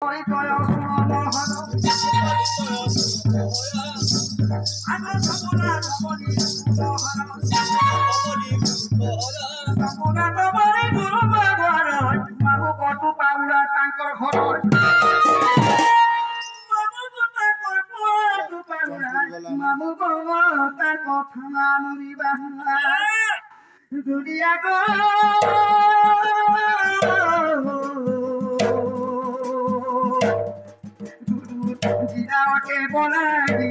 ପରିଚୟ ଶୁଣ ମୋହର ଆଗ ସମୁନା ତମରି ମୋହର ସମୁନା ତମରି ଗୁରୁ ଘର ମାମୁ କଟୁ ପାଉଲା ତାଙ୍କର ଘର মামু বাবা তার কথা মানিবা দুনিয়া গো জিরাওকে বলাই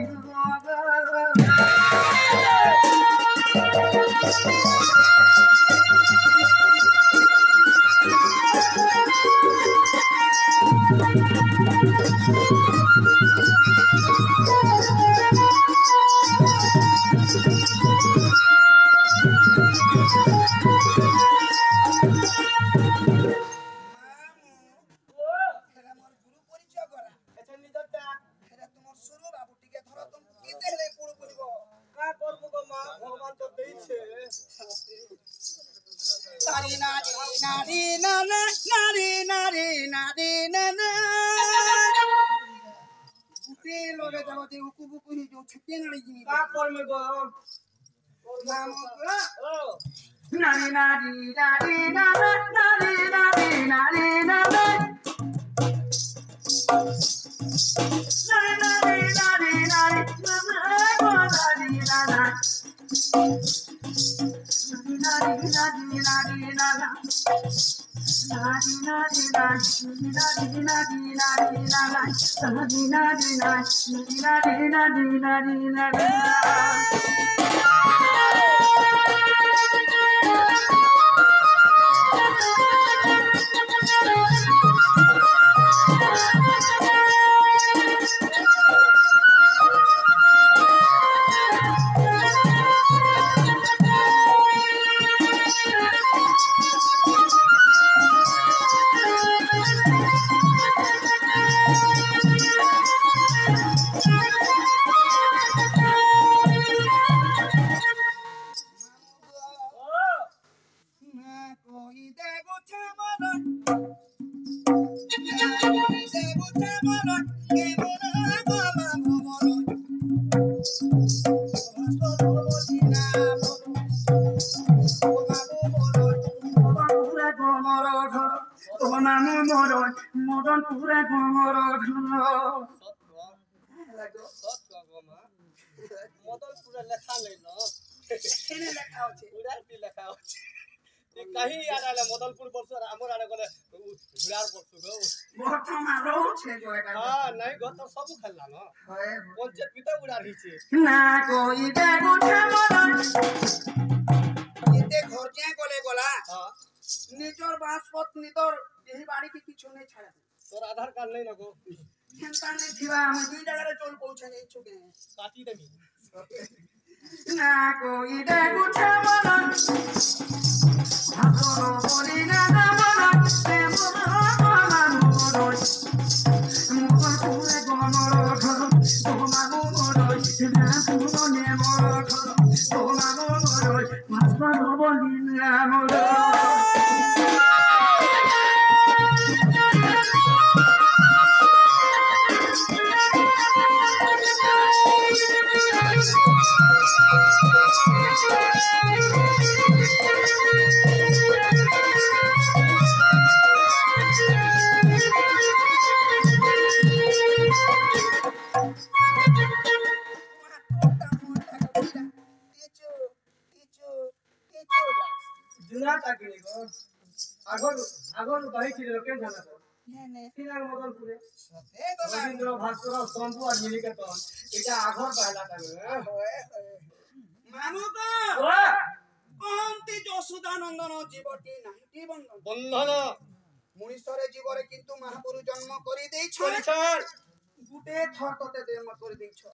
कहीं याद आले मदनपुर बरसो हमर आने गले गुड़ार बरसो गो बहुत मारो छे जो एटा हां नहीं गो तो सब खेलला न पंचायत पिता गुड़ार हिचे ना कोई देखो छमन एते घर के गले गला हां निजर बासपत निदर एही बाड़ी के किछु नहीं छाड़ा तोर आधार कार्ड नहीं लगो खेलता नहीं थिवा हम दुई जगह रे चल पहुंचे नहीं छुके काटी देमी ना कोई देखो छमन हाथरो बोली ना मन से मन मन मोर मोर तुरे गमरो घर तो मागो मोर ना तुरो ने मोर घर तो मागो मोर मासवा बोली ना मोर जुना टाकली गो आगो आगो दही चिरे के जाना तो ने सिनार मदनपुरे ए बाबा रविंद्र भास्कर संतु और मिली के तो एटा आघर पहला टाइम मामू को कहंती যশোদানন্দন জীবটি নাহি বন্ধন বন্ধন মনুষ্যরে জীবরে কিন্তু মহাপুরু জন্ম করে দেইছ পরিচয় গুটে থর ততে জন্ম করে দেইছ